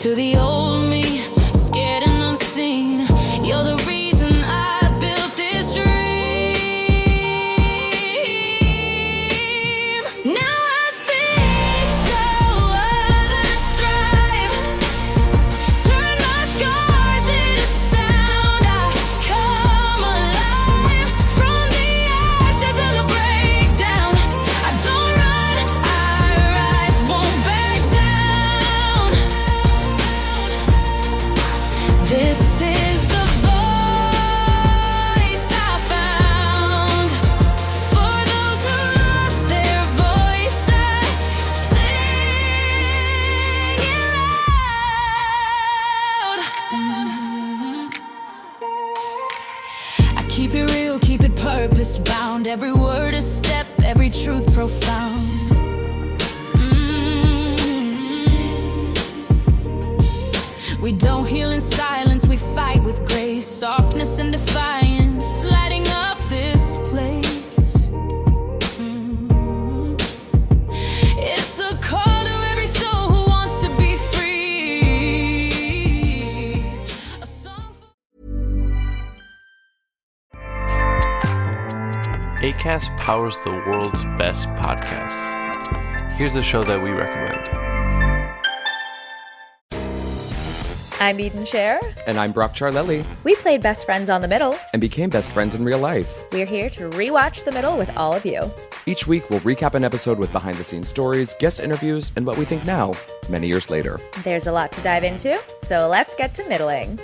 To the old me, scared and unseen, you're the reason I built this dream. Now I speak so others thrive. Turn my scars into sound. I come alive from the ashes and the breakdown. I don't run, I rise, won't back down. This is the voice I found. For those who lost their voice, I sing it loud. I keep it real, keep it purpose bound. Every word a step, every truth profound. We don't heal in silence, we fight with grace, softness and defiance, lighting up this place. It's a call to every soul who wants to be free. A song for Acast powers the world's best podcasts. Here's a show that we recommend. I'm Eden Cher. And I'm Brock Charlelli, We played best friends on The Middle. and became best friends in real life. We're here to rewatch The Middle with all of you. Each week, we'll recap an episode with behind-the-scenes stories, guest interviews, and what we think now, many years later. There's a lot to dive into, so let's get to middling.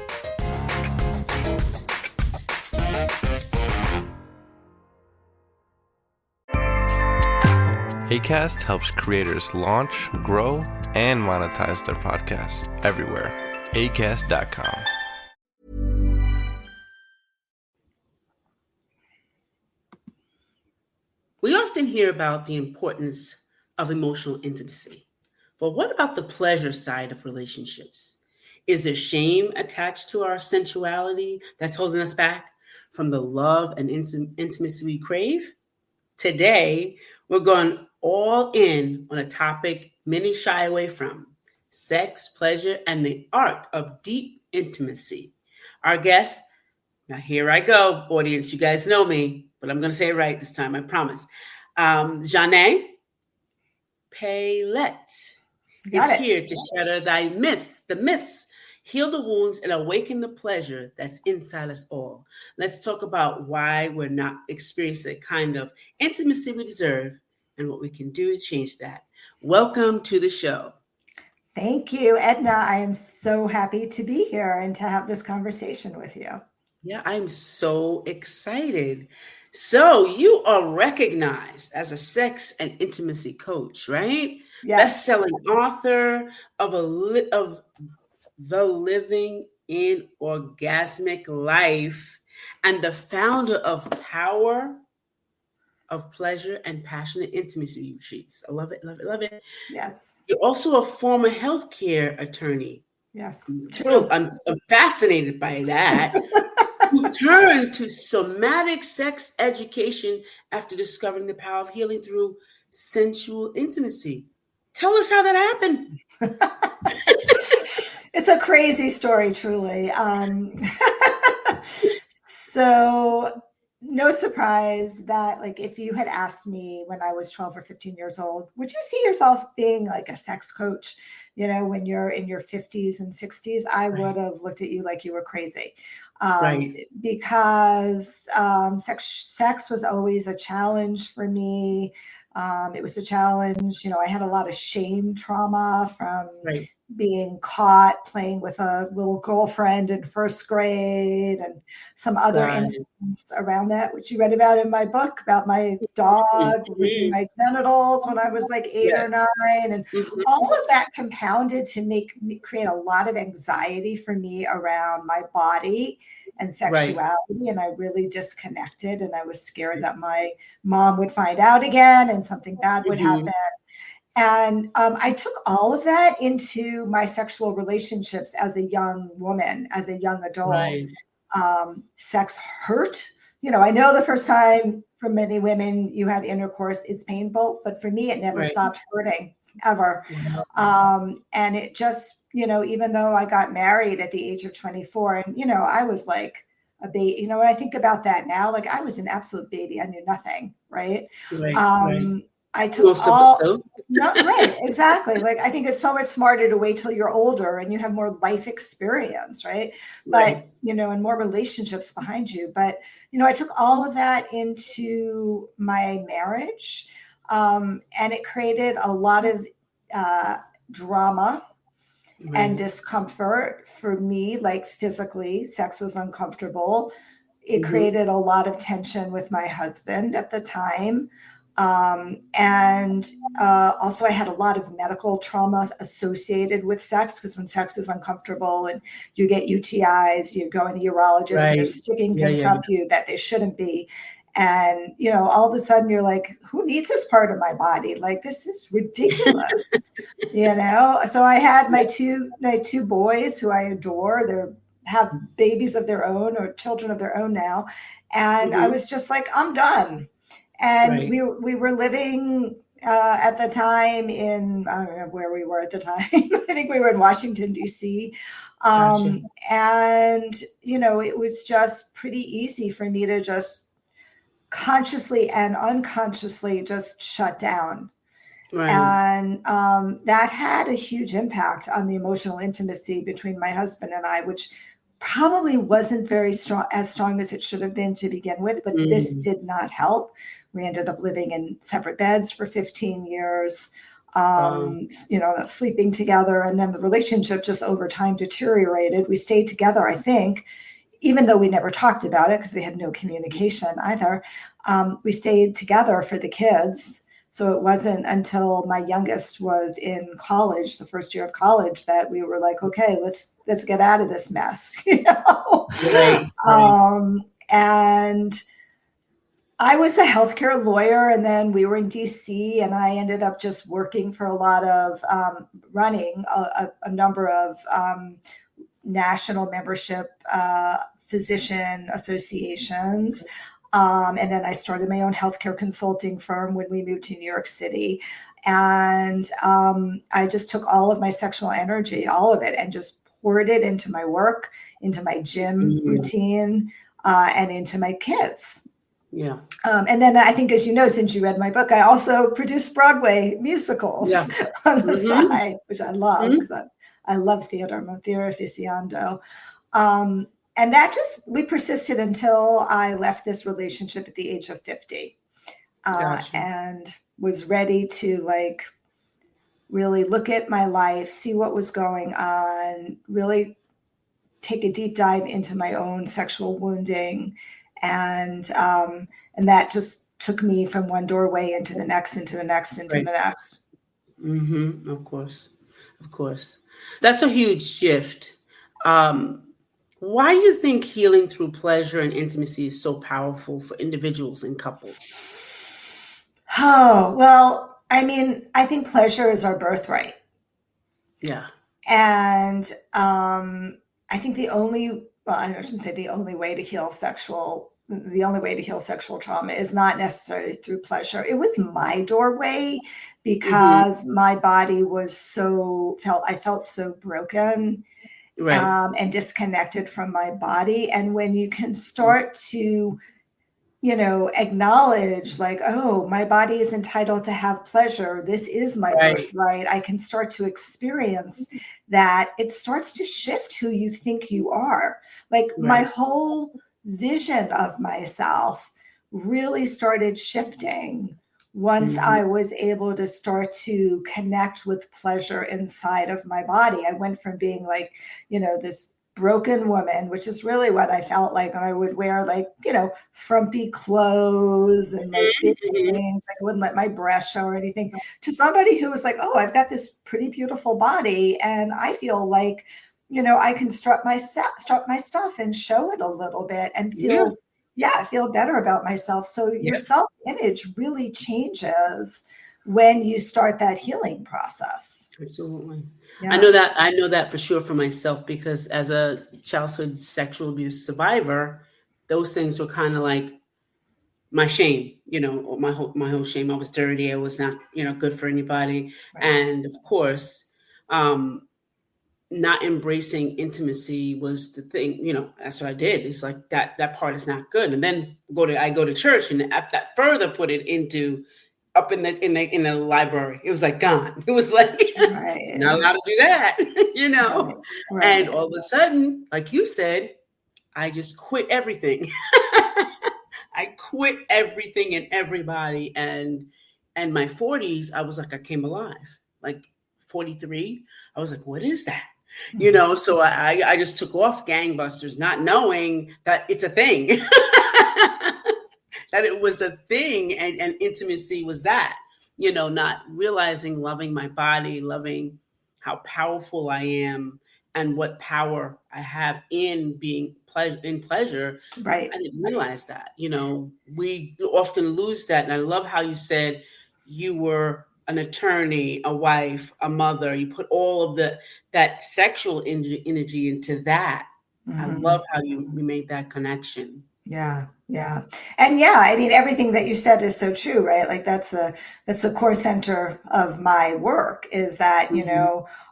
Acast helps creators launch, grow, and monetize their podcasts everywhere. Acast.com. We often hear about the importance of emotional intimacy, but what about the pleasure side of relationships? Is there shame attached to our sensuality that's holding us back from the love and intimacy we crave? Today, we're going all in on a topic many shy away from: sex, pleasure, and the art of deep intimacy. Our guest, now here I go, audience, you guys know me, but I'm going to say it right this time, I promise. Xanet Pailet is here to shatter the myths, heal the wounds, and awaken the pleasure that's inside us all. Let's talk about why we're not experiencing the kind of intimacy we deserve and what we can do to change that. Welcome to the show. Thank you, Edna. I am so happy to be here and to have this conversation with you. Yeah, I'm so excited. So you are recognized as a sex and intimacy coach, right? Yes. Best-selling author of The Living in Orgasmic Life and the founder of Power of Pleasure and Passionate Intimacy Retreats. I love it, love it, love it. Yes. You're also a former healthcare attorney. Yes. I'm fascinated by that. Who turned to somatic sex education after discovering the power of healing through sensual intimacy. Tell us how that happened. It's a crazy story, truly. So no surprise that, like, if you had asked me when I was 12 or 15 years old, would you see yourself being like a sex coach, when you're in your 50s and 60s, I would have looked at you like you were crazy. Because sex was always a challenge for me. It was a challenge. I had a lot of shame trauma from being caught playing with a little girlfriend in first grade and some other incidents around that, which you read about in my book about my dog licking my genitals when I was like 8 or 9. And all of that compounded to create a lot of anxiety for me around my body and sexuality. And I really disconnected, and I was scared that my mom would find out again and something bad would happen. And I took all of that into my sexual relationships as a young woman, as a young adult. Sex hurt. I know the first time for many women you have intercourse, it's painful, but for me, it never stopped hurting ever. And it just, even though I got married at the age of 24 and, I was like a baby, when I think about that now, like I was an absolute baby. I knew nothing. Right. Right. I took Most of us do. Not right. Exactly. Like, I think it's so much smarter to wait till you're older and you have more life experience. Right. But, and more relationships behind you. But, I took all of that into my marriage. And it created a lot of drama and discomfort for me, like physically. Sex was uncomfortable. It created a lot of tension with my husband at the time. And also I had a lot of medical trauma associated with sex, because when sex is uncomfortable and you get UTIs, you go into urologists and they're sticking things up you that they shouldn't be. And, all of a sudden you're like, who needs this part of my body? Like, this is ridiculous, So I had my two boys who I adore. They have babies of their own or children of their own now. And I was just like, I'm done. And we were living at the time in, I don't know where we were at the time. I think we were in Washington, D.C. And, it was just pretty easy for me to just consciously and unconsciously just shut down. Right. And that had a huge impact on the emotional intimacy between my husband and I, which probably wasn't as strong as it should have been to begin with, but this did not help. We ended up living in separate beds for 15 years, sleeping together. And then the relationship just over time deteriorated. We stayed together, I think, even though we never talked about it because we had no communication either. We stayed together for the kids. So it wasn't until my youngest was in college, the first year of college, that we were like, okay, let's get out of this mess. Right. And I was a healthcare lawyer, and then we were in DC, and I ended up just working for a lot of running a number of national membership physician associations. And then I started my own healthcare consulting firm when we moved to New York City. And I just took all of my sexual energy, all of it, and just poured it into my work, into my gym routine, and into my kids. Yeah. And then I think, as you know, since you read my book, I also produced Broadway musicals on the side, which I love because I love theater. I'm a theater aficionado. And that we persisted until I left this relationship at the age of 50, and was ready to really look at my life, see what was going on, really take a deep dive into my own sexual wounding. And that just took me from one doorway into the next, into the next, into the next. Mm-hmm. Of course. That's a huge shift. Why do you think healing through pleasure and intimacy is so powerful for individuals and couples? Oh, well, I mean, I think pleasure is our birthright. Yeah. And I think I shouldn't say the only way to heal sexual trauma is not necessarily through pleasure. It was my doorway because my body was I felt so broken. Right. And disconnected from my body. And when you can start to, acknowledge oh, my body is entitled to have pleasure. This is my birthright. I can start to experience that. It starts to shift who you think you are. My whole vision of myself really started shifting once I was able to start to connect with pleasure inside of my body. I went from being this broken woman, which is really what I felt like when I would wear frumpy clothes and big things. I wouldn't let my breasts show or anything, to somebody who was like, oh, I've got this pretty beautiful body. And I feel like, I can strut my stuff and show it a little bit and feel better about myself. So your self-image really changes when you start that healing process. Absolutely. Yeah. I know that for sure for myself, because as a childhood sexual abuse survivor, those things were kind of like my shame, my whole shame. I was dirty. I was not, good for anybody. Right. And of course, not embracing intimacy was the thing, that's what I did. It's like that part is not good. And then I go to church, and that further put it into up in the library. It was like gone. It was like not allowed to do that, Right. And all of a sudden, like you said, I just quit everything. I quit everything and everybody. And my 40s, I was like, I came alive. Like 43, I was like, what is that? So I just took off gangbusters, not knowing that it's a thing, that it was a thing, and intimacy was that, not realizing, loving my body, loving how powerful I am and what power I have in being in pleasure. Right. I didn't realize that, we often lose that. And I love how you said you were an attorney, a wife, a mother. You put all of that sexual energy into that. I love how you made that connection. Yeah. And I mean, everything that you said is so true, right? Like that's the core center of my work, is that,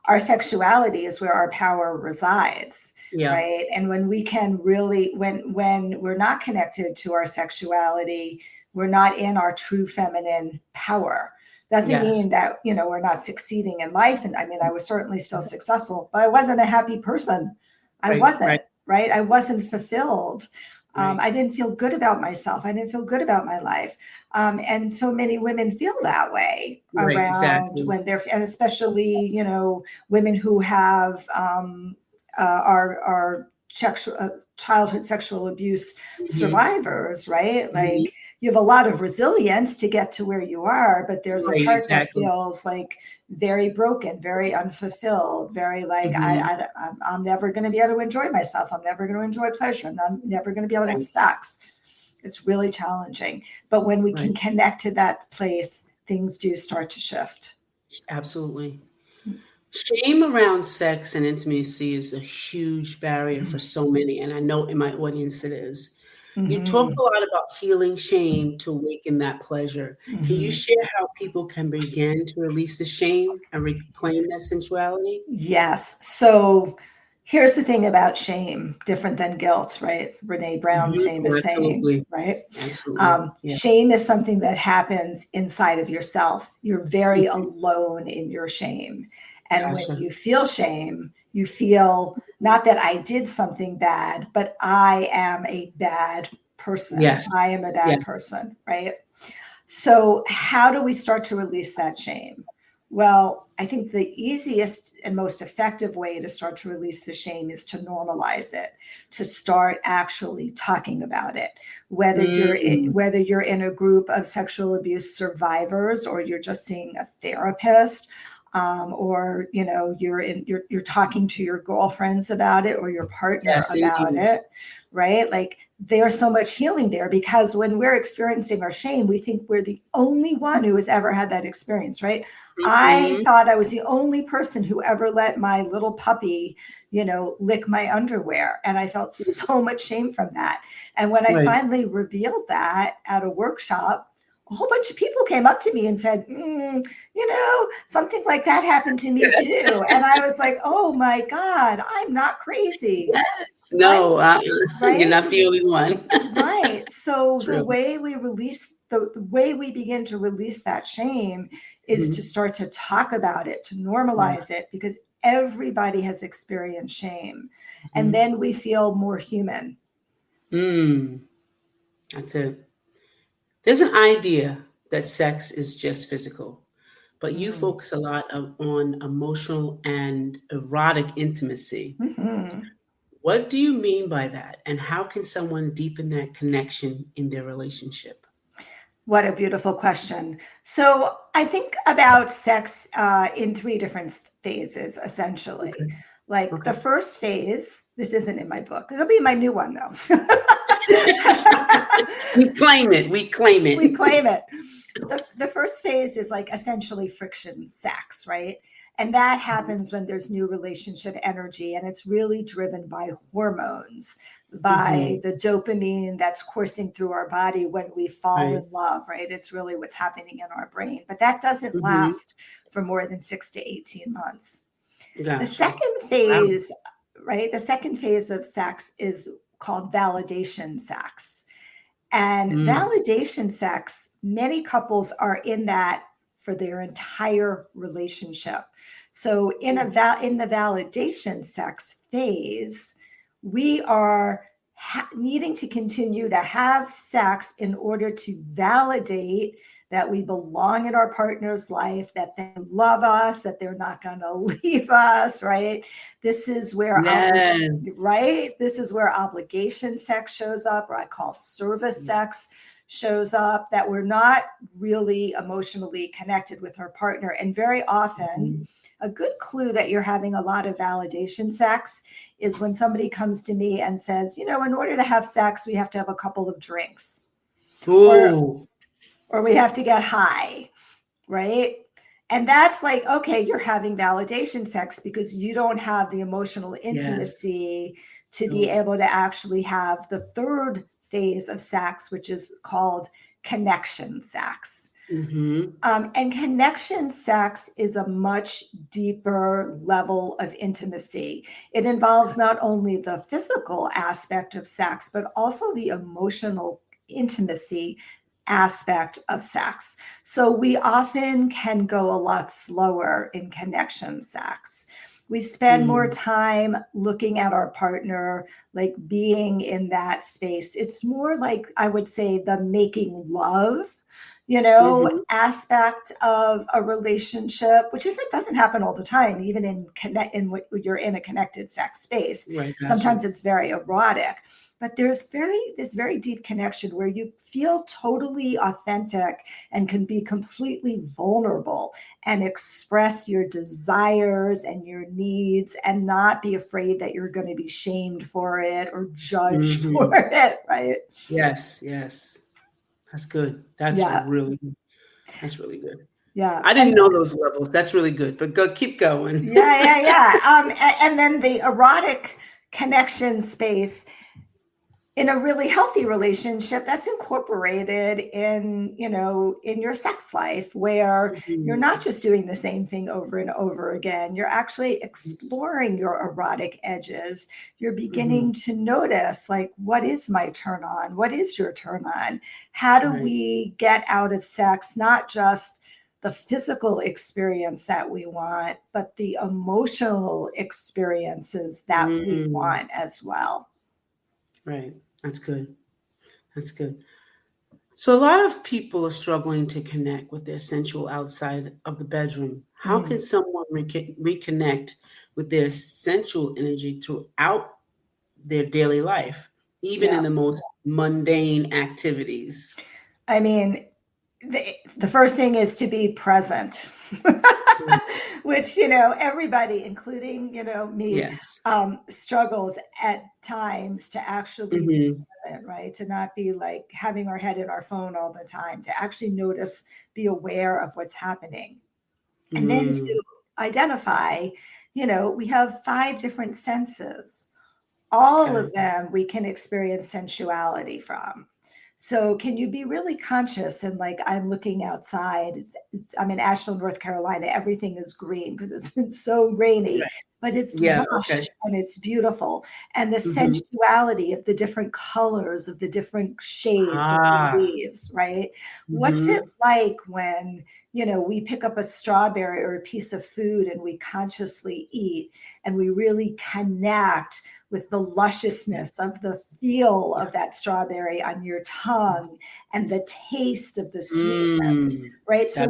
our sexuality is where our power resides. Yeah. Right. And when we can really, when we're not connected to our sexuality, we're not in our true feminine power. Doesn't mean that, we're not succeeding in life. And I mean, I was certainly still successful, but I wasn't a happy person. I wasn't, right? I wasn't fulfilled. I didn't feel good about myself. I didn't feel good about my life. And so many women feel that way around when they're, and especially, women who have are childhood sexual abuse survivors, right? Like you have a lot of resilience to get to where you are, but there's a part that feels like very broken, very unfulfilled, very like, I'm never going to be able to enjoy myself. I'm never going to enjoy pleasure. I'm never going to be able to have sex. It's really challenging. But when we can connect to that place, things do start to shift. Absolutely. Shame around sex and intimacy is a huge barrier for so many. And I know in my audience it is. You talked a lot about healing shame to awaken that pleasure. Can you share how people can begin to release the shame and reclaim that sensuality? Yes. So here's the thing about shame, different than guilt, right? Brene Brown's famous saying, right? Absolutely. Shame is something that happens inside of yourself. You're very alone in your shame. And when you feel shame, you feel not that I did something bad, but I am a bad person. Yes. I am a bad person, right? So how do we start to release that shame? Well, I think the easiest and most effective way to start to release the shame is to normalize it, to start actually talking about it. Whether you're in a group of sexual abuse survivors, or you're just seeing a therapist, or you're talking to your girlfriends about it, or your partner about it, right? Like there's so much healing there, because when we're experiencing our shame, we think we're the only one who has ever had that experience, right? I thought I was the only person who ever let my little puppy, lick my underwear. And I felt so much shame from that. And when I finally revealed that at a workshop, a whole bunch of people came up to me and said, something like that happened to me too. And I was like, oh my God, I'm not crazy. Yes. No, you're not the only one. Right. So the way we begin to release that shame is to start to talk about it, to normalize it, because everybody has experienced shame. And then we feel more human. That's it. There's an idea that sex is just physical, but you focus a lot on emotional and erotic intimacy. What do you mean by that? And how can someone deepen that connection in their relationship? What a beautiful question. So I think about sex in 3 different phases, essentially. The first phase, this isn't in my book. It'll be my new one, though. We claim it. We claim it. The first phase is like essentially friction sex, right? And that happens when there's new relationship energy, and it's really driven by hormones, by the dopamine that's coursing through our body when we fall in love, right? It's really what's happening in our brain. But that doesn't last for more than 6 to 18 months. Gotcha. The second phase, right? The second phase of sex is called validation sex. And validation sex, many couples are in that for their entire relationship. So in the validation sex phase, we are needing to continue to have sex in order to validate that we belong in our partner's life, that they love us, that they're not going to leave us, right? This is where, This is where obligation sex shows up, or I call service sex shows up, that we're not really emotionally connected with our partner. And very often, a good clue that you're having a lot of validation sex is when somebody comes to me and says, in order to have sex, we have to have a couple of drinks. Or we have to get high, right? And that's like, okay, you're having validation sex because you don't have the emotional intimacy to be able to actually have the third phase of sex, which is called connection sex. And connection sex is a much deeper level of intimacy. It involves not only the physical aspect of sex, but also the emotional intimacy aspect of sex. So we often can go a lot slower in connection sex. We spend more time looking at our partner, like being in that space. It's more like, I would say, the making love, aspect of a relationship, which doesn't happen all the time, even in what you're in a connected sex space. Right, gotcha. Sometimes it's very erotic. But there's this very deep connection where you feel totally authentic and can be completely vulnerable and express your desires and your needs and not be afraid that you're going to be shamed for it or judged for it, right? Yes. That's good. That's really good. Yeah. I didn't know those levels. That's really good, but keep going. Yeah. And then the erotic connection space, in a really healthy relationship, that's incorporated in your sex life, where you're not just doing the same thing over and over again. You're actually exploring your erotic edges. You're beginning to notice, like, what is my turn on? What is your turn on? How do we get out of sex, not just the physical experience that we want, but the emotional experiences that we want as well? Right. That's good. So a lot of people are struggling to connect with their sensual outside of the bedroom. How can someone reconnect with their sensual energy throughout their daily life, even in the most mundane activities? I mean, the first thing is to be present, which, everybody, including, me, struggles at times to actually be present, right? To not be like having our head in our phone all the time, to actually notice, be aware of what's happening. And then to identify, we have 5 different senses. All of them we can experience sensuality from. So can you be really conscious and like, I'm looking outside, I'm in Asheville, North Carolina, everything is green because it's been so rainy, but it's lush and it's beautiful. And the sensuality of the different colors, of the different shades of the leaves, right? What's it like when, we pick up a strawberry or a piece of food and we consciously eat and we really connect with the lusciousness of the feel of that strawberry on your tongue and the taste of the sweetness, right? So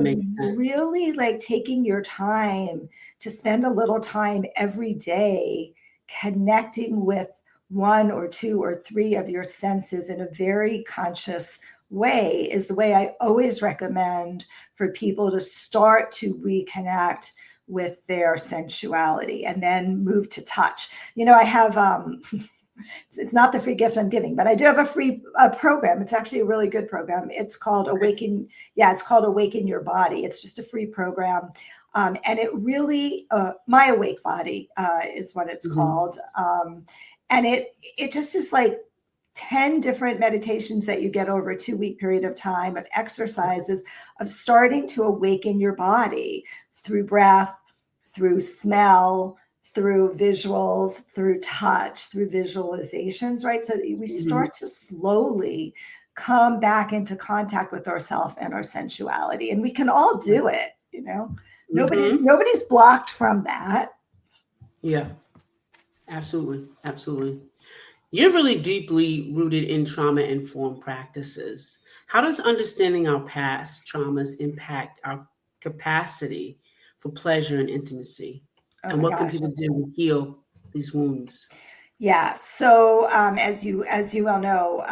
really like taking your time to spend a little time every day connecting with 1 or 2 or 3 of your senses in a very conscious way is the way I always recommend for people to start to reconnect with their sensuality, and then move to touch. I have, it's not the free gift I'm giving, but I do have a free program. It's actually a really good program. It's called Awaken. Yeah, it's called Awaken Your Body. It's just a free program. And it really, My Awake Body is what it's called. And it just is like 10 different meditations that you get over a 2-week period of time, of exercises of starting to awaken your body through breath, through smell, through visuals, through touch, through visualizations, right? So that we start to slowly come back into contact with ourselves and our sensuality. And we can all do it, you know. Nobody's blocked from that. Yeah, absolutely. Absolutely. You're really deeply rooted in trauma-informed practices. How does understanding our past traumas impact our capacity for pleasure and intimacy? And what can people do to heal these wounds? Yeah. So as you well know,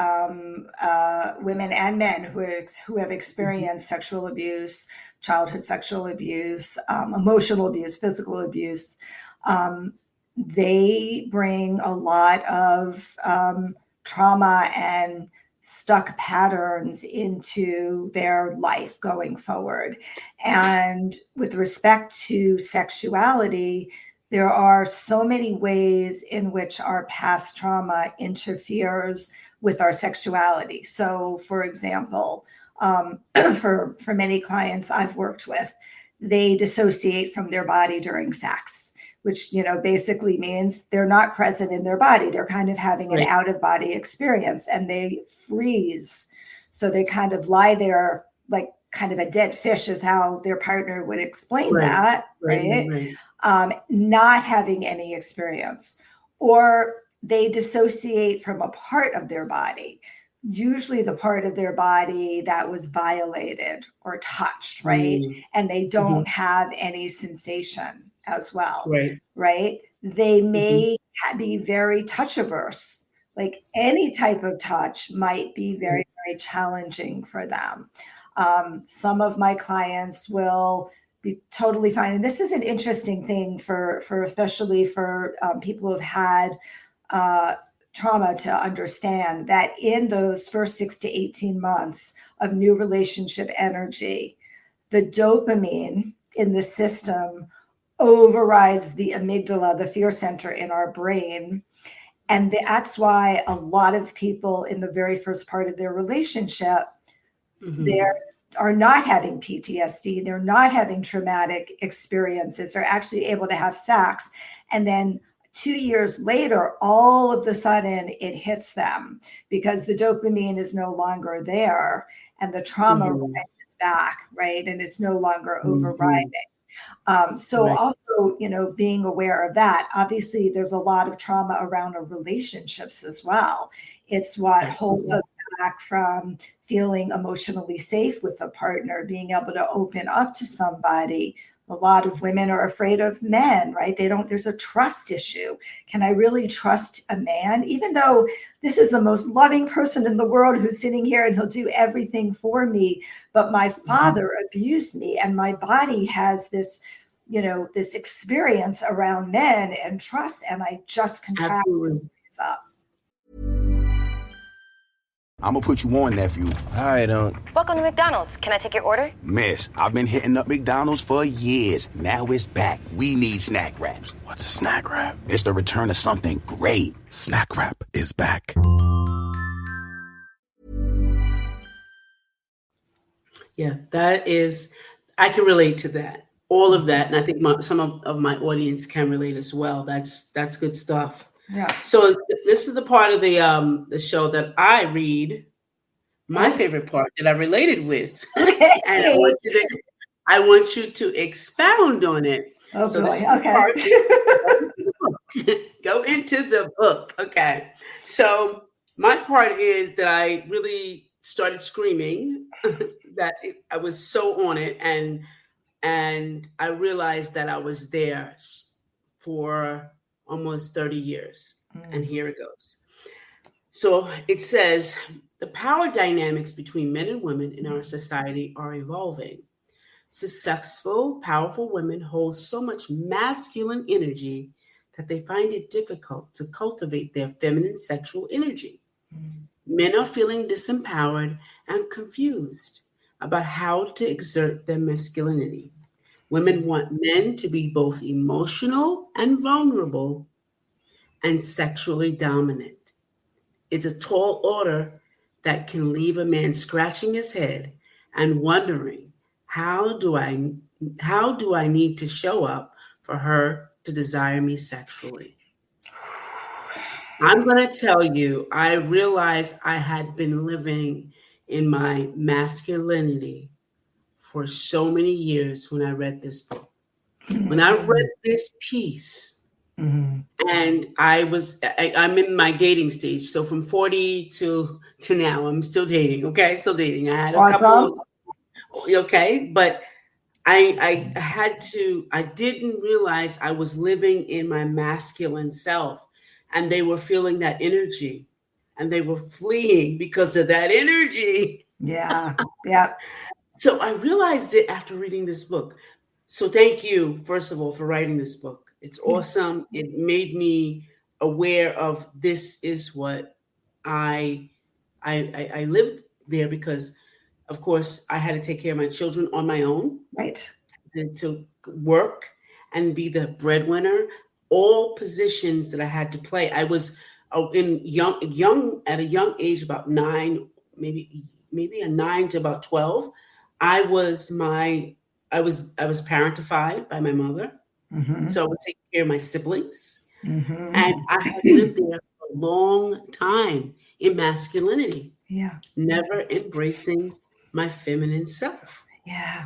women and men who have experienced sexual abuse, childhood sexual abuse, emotional abuse, physical abuse, they bring a lot of trauma and stuck patterns into their life going forward. And with respect to sexuality, there are so many ways in which our past trauma interferes with our sexuality. So, for example, for many clients I've worked with, they dissociate from their body during sex, which, basically means they're not present in their body. They're kind of having an out-of-body experience, and they freeze. So they kind of lie there like kind of a dead fish is how their partner would explain that, right? Not having any experience. Or they dissociate from a part of their body, usually the part of their body that was violated or touched, right? And they don't have any sensation as well, right? They may be very touch averse. Like any type of touch might be very, very challenging for them. Some of my clients will be totally fine. And this is an interesting thing for especially for people who've had trauma, to understand that in those first 6 to 18 months of new relationship energy, the dopamine in the system overrides the amygdala, the fear center in our brain. And that's why a lot of people in the very first part of their relationship, they are not having PTSD. They're not having traumatic experiences. They're actually able to have sex. And then 2 years later, all of a sudden it hits them because the dopamine is no longer there and the trauma rises back, right? And it's no longer overriding. Also, being aware of that. Obviously, there's a lot of trauma around our relationships as well. It's what holds us back from feeling emotionally safe with a partner, being able to open up to somebody. A lot of women are afraid of men, right? There's a trust issue. Can I really trust a man? Even though this is the most loving person in the world who's sitting here and he'll do everything for me, but my father abused me and my body has this, this experience around men and trust, and I just contract this up. I'm gonna put you on, nephew. I don't. Welcome to McDonald's. Can I take your order? Miss, I've been hitting up McDonald's for years. Now it's back. We need snack wraps. What's a snack wrap? It's the return of something great. Snack wrap is back. Yeah, I can relate to that. All of that. And I think some of my audience can relate as well. That's good stuff. Yeah. So this is the part of the show that I read, my favorite part that I related with. Okay. And I want you to expound on it. Oh, so boy. this is Okay. Go into the book. Okay. So my part is that I really started screaming that I was so on it. And I realized that I was there for almost 30 years. And here it goes. So it says, the power dynamics between men and women in our society are evolving. Successful, powerful women hold so much masculine energy that they find it difficult to cultivate their feminine sexual energy. Men are feeling disempowered and confused about how to exert their masculinity. Women want men to be both emotional and vulnerable and sexually dominant. It's a tall order that can leave a man scratching his head and wondering, how do I need to show up for her to desire me sexually. I'm going to tell you, I realized I had been living in my masculinity for so many years when I read this book. When I read this piece, and I'm in my dating stage. So from 40 to now, I'm still dating. Okay, still dating. I had a couple. Okay, but I didn't realize I was living in my masculine self, and they were feeling that energy, and they were fleeing because of that energy. Yeah. Yeah. So I realized it after reading this book. So thank you, first of all, for writing this book. It's awesome. It made me aware of this is what I lived there because, of course, I had to take care of my children on my own. Right. To work and be the breadwinner. All positions that I had to play. I was in young at a young age, about 9, maybe a 9 to about 12. I was parentified by my mother. So I was taking care of my siblings. And I had lived there for a long time in masculinity. Yeah. Never embracing my feminine self. Yeah.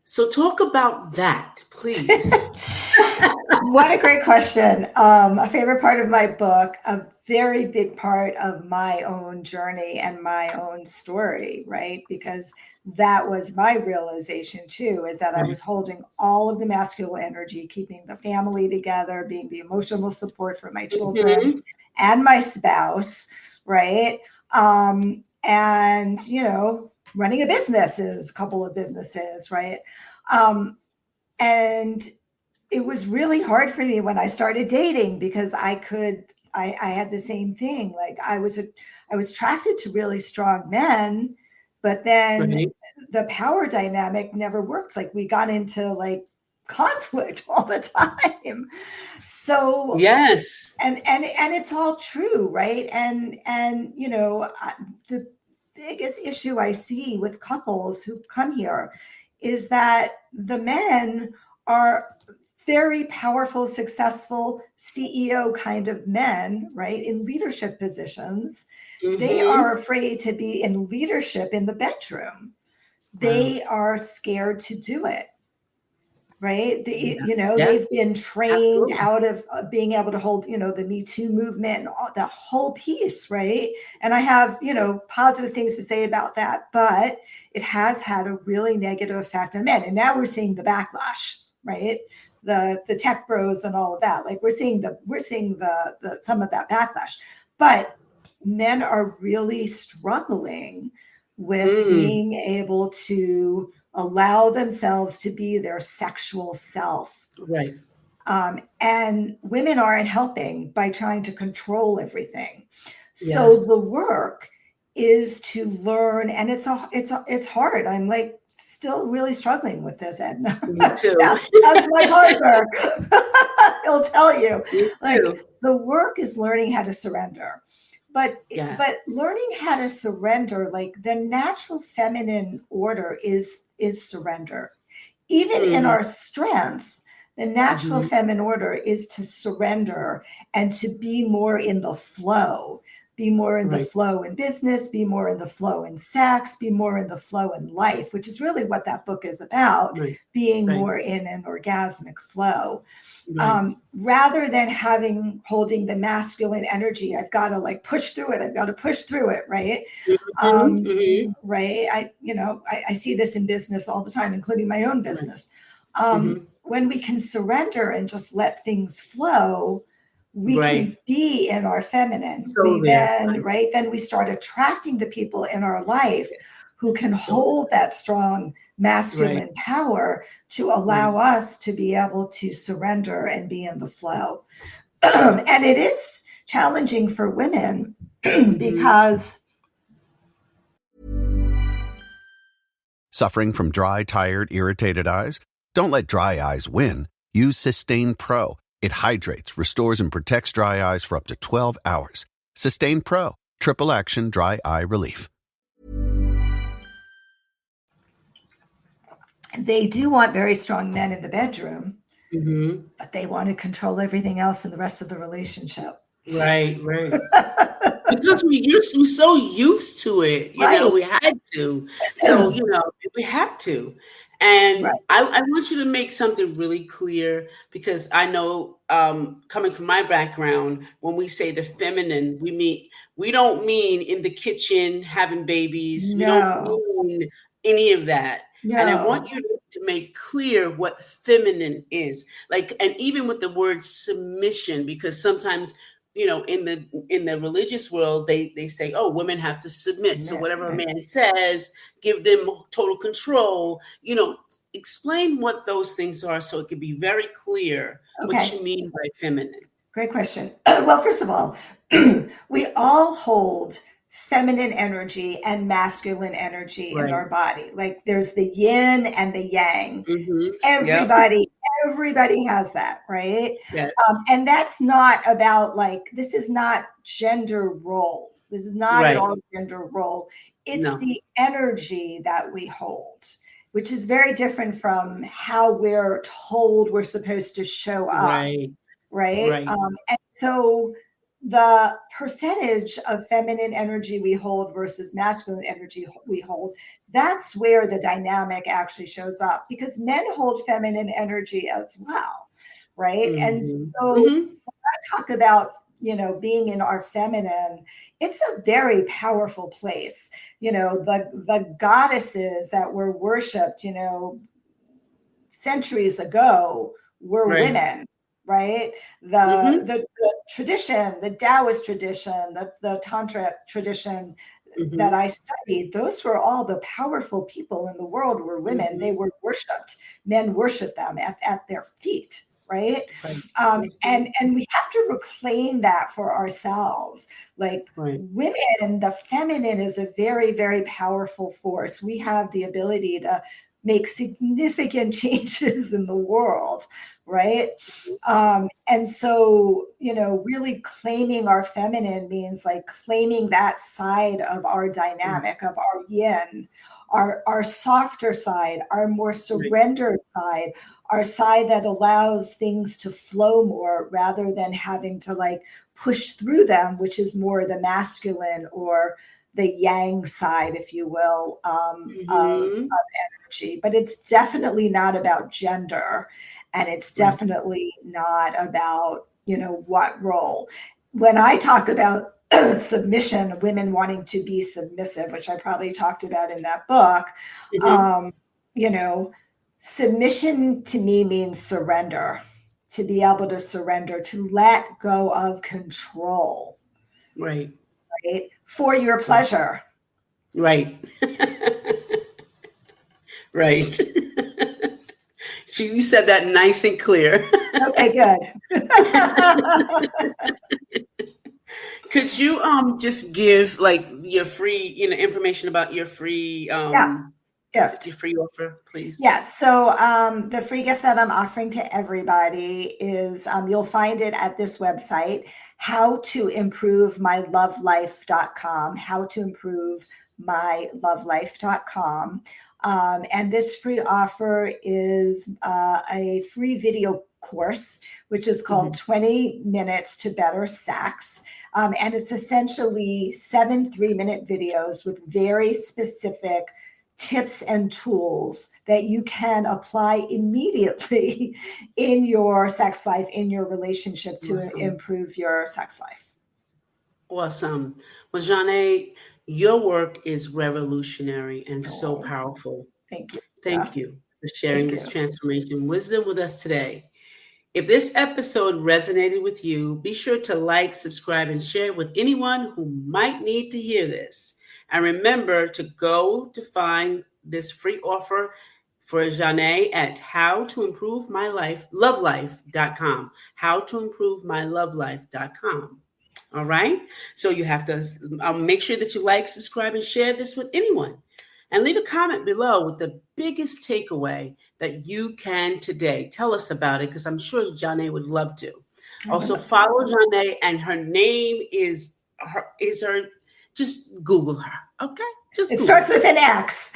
So talk about that, please. What a great question. A favorite part of my book, a very big part of my own journey and my own story, right? Because that was my realization too, is that I was holding all of the masculine energy, keeping the family together, being the emotional support for my children and my spouse, right? And, running a couple of businesses, right? And it was really hard for me when I started dating because I had the same thing. Like I was attracted to really strong men, but then the power dynamic never worked. Like we got into like conflict all the time. So yes. And it's all true, right? And the biggest issue I see with couples who come here is that the men are very powerful, successful CEO kind of men, right? In leadership positions. They are afraid to be in leadership in the bedroom. They are scared to do it. Right. They've been trained out of being able to hold, the Me Too movement and all, the whole piece. Right. And I have, positive things to say about that, but it has had a really negative effect on men. And now we're seeing the backlash, right? The tech bros and all of that. Like we're seeing the some of that backlash, but men are really struggling with being able to allow themselves to be their sexual self. Right. And women aren't helping by trying to control everything. Yes. So the work is to learn, and it's hard. I'm like still really struggling with this, Edna. Me too. That's my partner. He'll tell you. Like the work is learning how to surrender. But learning how to surrender, like the natural feminine order is surrender. Even in our strength, the natural feminine order is to surrender and to be more in the flow. Be more in the flow in business, be more in the flow in sex, be more in the flow in life, which is really what that book is about, being more in an orgasmic flow. Rather than holding the masculine energy, I've got to like push through it. Right. Right. I see this in business all the time, including my own business. When we can surrender and just let things flow, we can be in our feminine. Then we start attracting the people in our life who can hold that strong masculine power to allow us to be able to surrender and be in the flow. And it is challenging for women because Suffering from dry, tired, irritated eyes? Don't let dry eyes win. Use Sustain Pro. It hydrates, restores, and protects dry eyes for up to 12 hours. Sustain Pro. Triple action dry eye relief. they do want very strong men in the bedroom, but they want to control everything else in the rest of the relationship. Right. Because we're so used to it, we had to. So, we had to. And I want you to make something really clear, because I know, coming from my background, when we say the feminine, we don't mean in the kitchen having babies. No. We don't mean any of that. No. And I want you to make clear what feminine is. And even with the word submission, because sometimes, in the religious world, they say, oh, women have to submit. So whatever a man says, give them total control. Explain what those things are so it can be very clear what you mean by feminine. Great question. Well, first of all, we all hold feminine energy and masculine energy in our body. Like there's the yin and the yang. Everybody has that, right? Yes. And that's not about this is not gender role. This is not at all gender role. It's the energy that we hold, which is very different from how we're told we're supposed to show up. Right. And so the percentage of feminine energy we hold versus masculine energy we hold, that's where the dynamic actually shows up, because men hold feminine energy as well. Right. And so when I talk about, being in our feminine, it's a very powerful place. The goddesses that were worshipped, centuries ago were women. Right. The tradition, the Taoist tradition, the Tantra tradition that I studied, those were all the powerful people in the world were women. They were worshipped. Men worshiped them at their feet. Right. And we have to reclaim that for ourselves. Women, the feminine is a very, very powerful force. We have the ability to make significant changes in the world. Right. And so, really claiming our feminine means claiming that side of our dynamic, of our yin, our softer side, our more surrendered side, our side that allows things to flow more rather than having to push through them, which is more the masculine or the yang side, if you will, of energy. But it's definitely not about gender. And it's definitely not about, what role. When I talk about submission, women wanting to be submissive, which I probably talked about in that book, submission to me means surrender, to be able to surrender, to let go of control. Right. For your pleasure. Right. Right. So you said that nice and clear. Okay, good. Could you just give your free, information about your free gift, your free offer, please? Yes. So the free gift that I'm offering to everybody is you'll find it at this website, howtoimprovemylovelife.com, howtoimprovemylovelife.com. And this free offer is a free video course, which is called 20 Minutes to Better Sex. And it's essentially 7 3-minute videos with very specific tips and tools that you can apply immediately in your sex life, in your relationship to improve your sex life. Awesome. Well, Xanet, your work is revolutionary and so powerful. Thank you. Thank you for sharing this transformation wisdom with us today. If this episode resonated with you, be sure to like, subscribe, and share with anyone who might need to hear this. And remember to go to find this free offer for Xanet at howtoimprovemylovelife.com. howtoimprovemylovelife.com. All right. So you have to make sure that you like, subscribe, and share this with anyone. And leave a comment below with the biggest takeaway that you can today. Tell us about it, because I'm sure Xanet would love to. Also, follow Xanet, and her name is her. Just Google her. Okay. Just it Google starts with an X.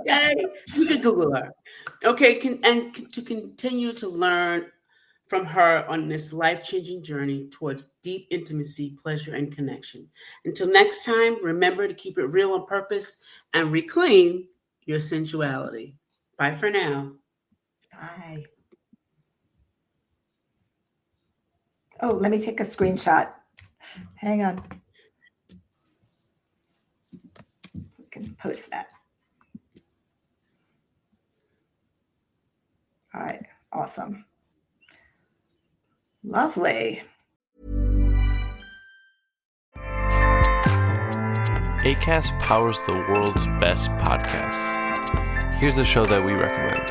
Okay, you can Google her. Okay, to continue to learn from her on this life-changing journey towards deep intimacy, pleasure, and connection. Until next time, remember to keep it real on purpose and reclaim your sensuality. Bye for now. Bye. Oh, let me take a screenshot. Hang on. We can post that. All right. Awesome. Lovely. Acast powers the world's best podcasts. Here's a show that we recommend.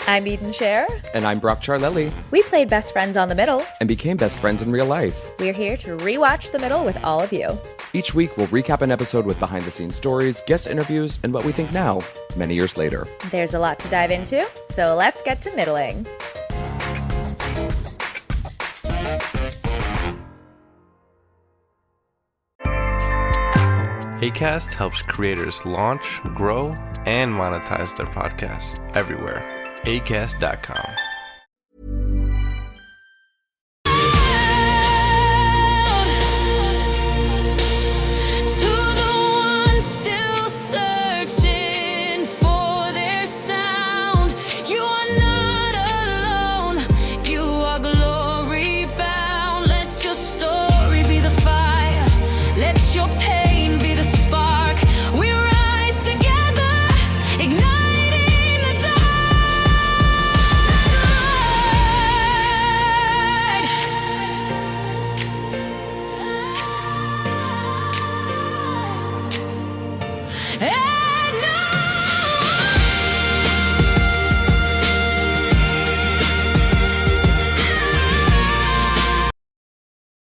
I'm Eden Cher. And I'm Brock Charlelli. We played best friends on The Middle. And became best friends in real life. We're here to rewatch The Middle with all of you. Each week, we'll recap an episode with behind-the-scenes stories, guest interviews, and what we think now, many years later. There's a lot to dive into, so let's get to middling. Acast helps creators launch, grow, and monetize their podcasts everywhere. Acast.com.